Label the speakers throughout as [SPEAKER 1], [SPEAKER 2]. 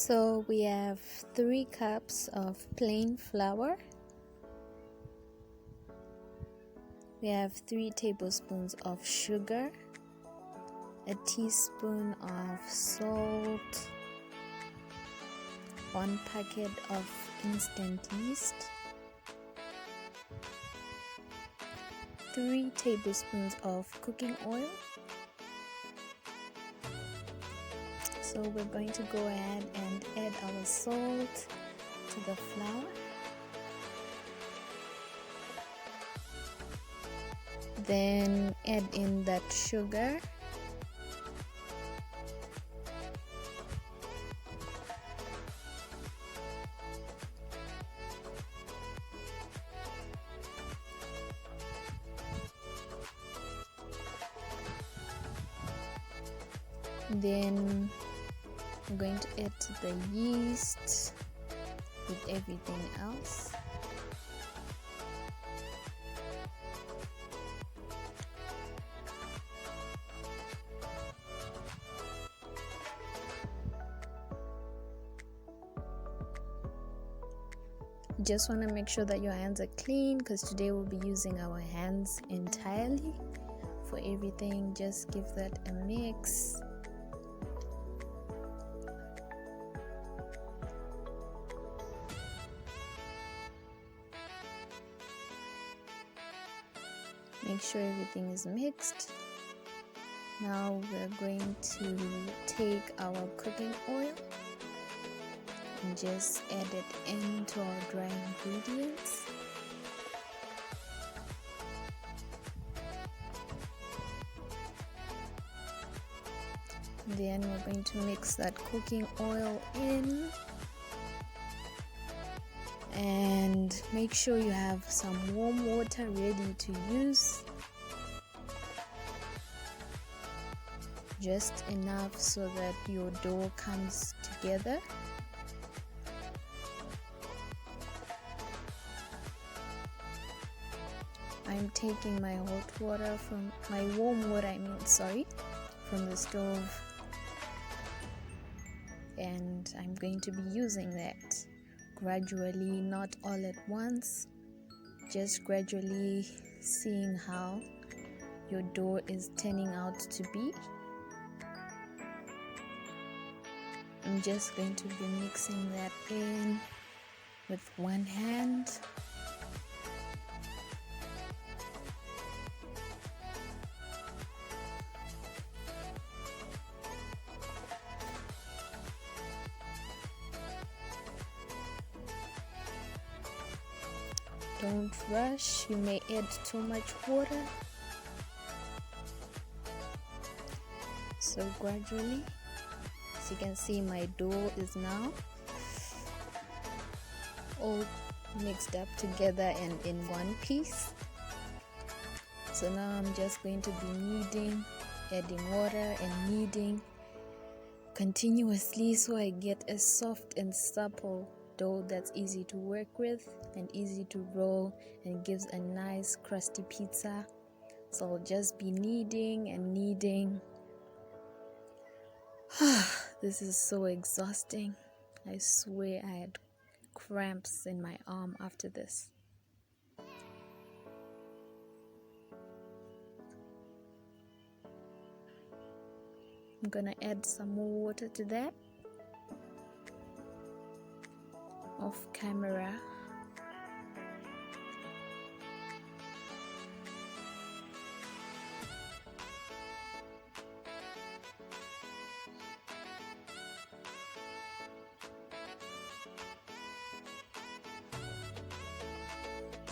[SPEAKER 1] So we have 3 cups of plain flour. We have 3 tablespoons of sugar, a teaspoon of salt, 1 packet of instant yeast, 3 tablespoons of cooking oil. So we're going to go ahead and add our salt to the flour. Then add in that sugar. Then I'm going to add the yeast with everything else. Just want to make sure that your hands are clean, because today we'll be using our hands entirely for everything. Just give that a mix. Make sure everything is mixed. Now we're going to take our cooking oil and just add it into our dry ingredients. Then we're going to mix that cooking oil in, and make sure you have some warm water ready to use, just enough so that your dough comes together. I'm taking my hot water from my warm water, from the stove, and I'm going to be using that gradually, not all at once, just gradually seeing how your dough is turning out to be. I'm just going to be mixing that in with one hand. Don't rush, you may add too much water. So gradually, as you can see, my dough is now all mixed up together and in one piece. So now I'm just going to be adding water and kneading continuously so I get a soft and supple dough that's easy to work with and easy to roll and gives a nice crusty pizza. So I'll just be kneading and kneading. This is so exhausting. I swear I had cramps in my arm after this. I'm gonna add some more water to that off camera.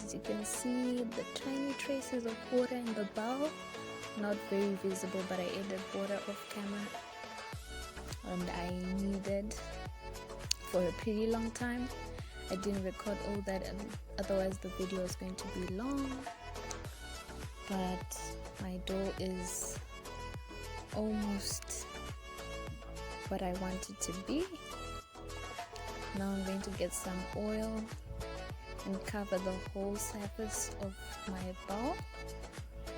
[SPEAKER 1] As you can see, the tiny traces of water in the bowl, not very visible, but I added water off camera, and I kneaded for a pretty long time. I didn't record all that, otherwise the video is going to be long. But my dough is almost what I want it to be. Now I'm going to get some oil and cover the whole surface of my bowl.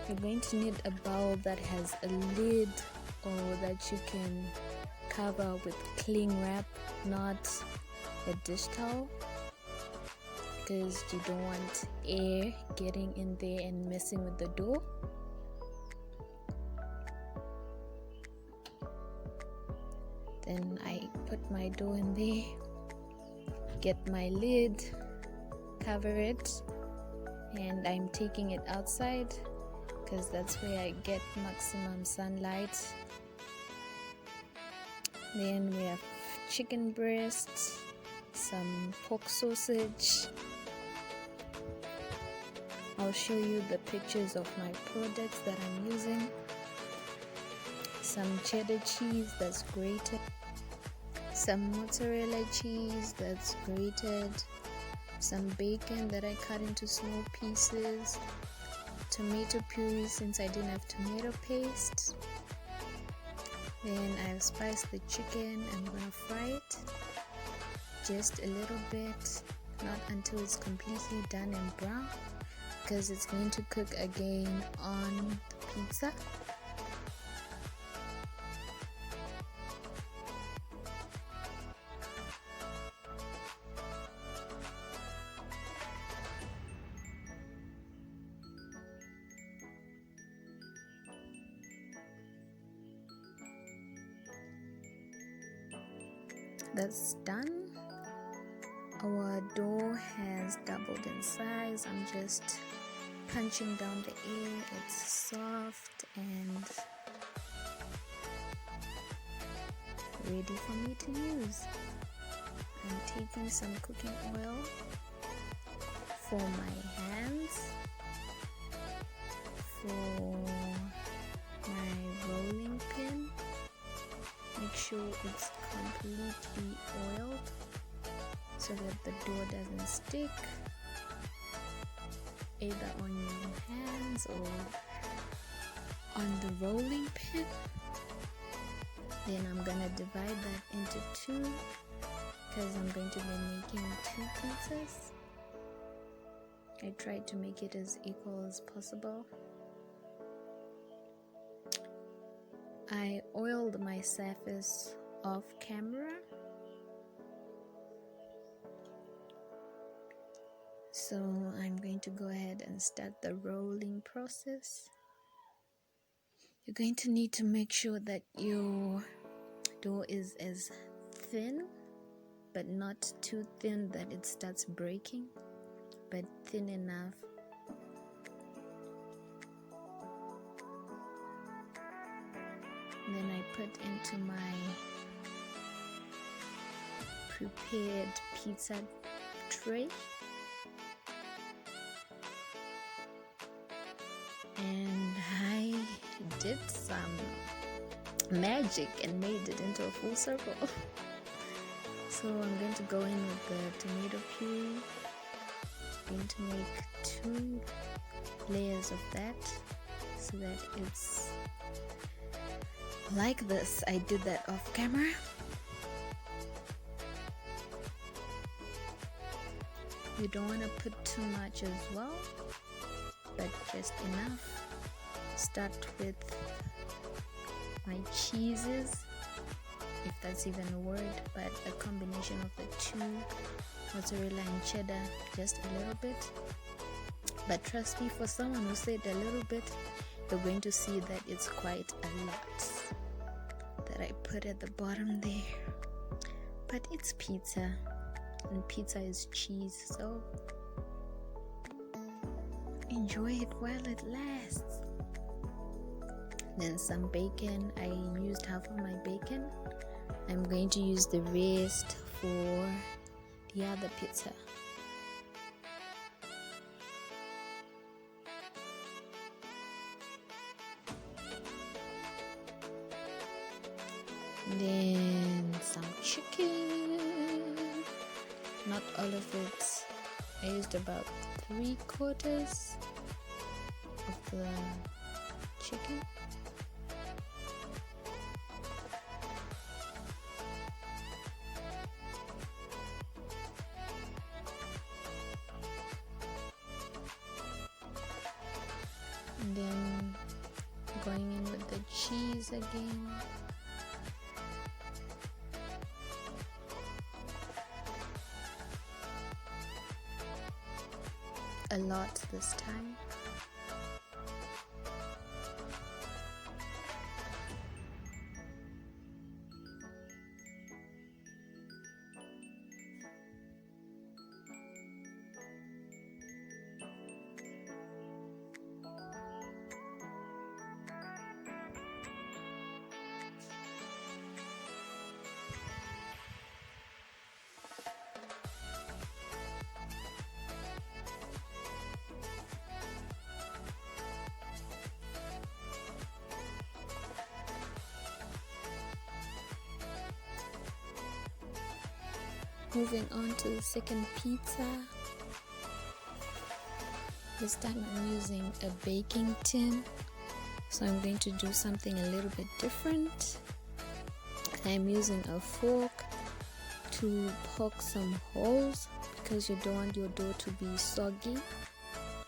[SPEAKER 1] You're going to need a bowl that has a lid, or that you can cover with cling wrap, not a dish towel, because you don't want air getting in there and messing with the dough. Then I put my dough in there, get my lid, cover it, and I'm taking it outside because that's where I get maximum sunlight. Then we have chicken breasts, some pork sausage. I'll show you the pictures of my products that I'm using. Some cheddar cheese that's grated, some mozzarella cheese that's grated, some bacon that I cut into small pieces, tomato puree since I didn't have tomato paste. Then I've spiced the chicken. I'm gonna fry it just a little bit, not until it's completely done and brown, because it's going to cook again on the pizza. That's done. Our dough has doubled in size. I'm just punching down the air. It's soft and ready for me to use. I'm taking some cooking oil for my hands, for my rolling pin. Make sure it's completely oiled so that the dough doesn't stick either on your hands or on the rolling pin. Then I'm gonna divide that into two because I'm going to be making 2 pizzas. I tried to make it as equal as possible. I oiled my surface off camera, so I'm going to go ahead and start the rolling process. You're going to need to make sure that your dough is as thin, but not too thin that it starts breaking, but thin enough. Then I put into my prepared pizza tray, and I did some magic and made it into a full circle. So I'm going to go in with the tomato puree. I'm going to make 2 layers of that so that it's like this. I did that off camera. You don't want to put too much as well, but just enough. Start with my cheeses, if that's even a word, but a combination of the 2, mozzarella and cheddar, just a little bit. But trust me, for someone who said a little bit, you're going to see that it's quite a lot that I put at the bottom there. But it's pizza, and pizza is cheese, so enjoy it while it lasts. Then some bacon. I used half of my bacon. I'm going to use the rest for the other pizza. Then some chicken. Not all of it. I used about 3/4 of the chicken. And then going in with the cheese again. a lot this time. Moving on to the second pizza. This time I'm using a baking tin, so I'm going to do something a little bit different. I'm using a fork to poke some holes because you don't want your dough to be soggy,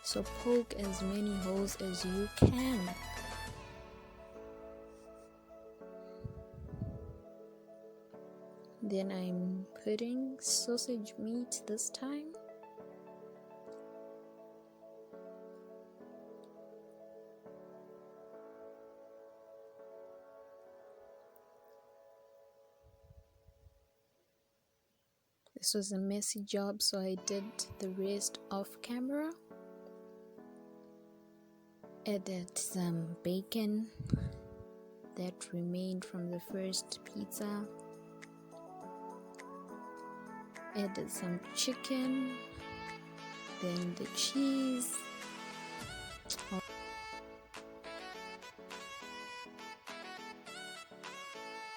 [SPEAKER 1] so poke as many holes as you can. Then I'm putting sausage meat this time. This was a messy job, so I did the rest off camera. Added some bacon that remained from the first pizza. Added some chicken, then the cheese.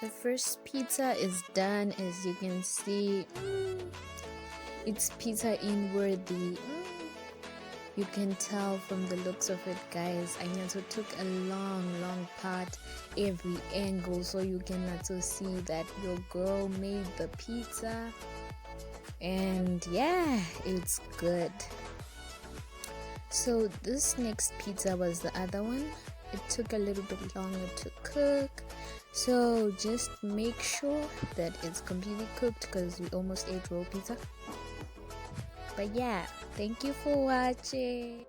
[SPEAKER 1] The first pizza is done. As you can see, it's pizza in worthy. You can tell from the looks of it, guys. I also took a long part, every angle, so you can also see that your girl made the pizza. And yeah, it's good. So this next pizza was the other one. It took a little bit longer to cook, so just make sure that it's completely cooked because we almost ate raw pizza. But yeah, thank you for watching.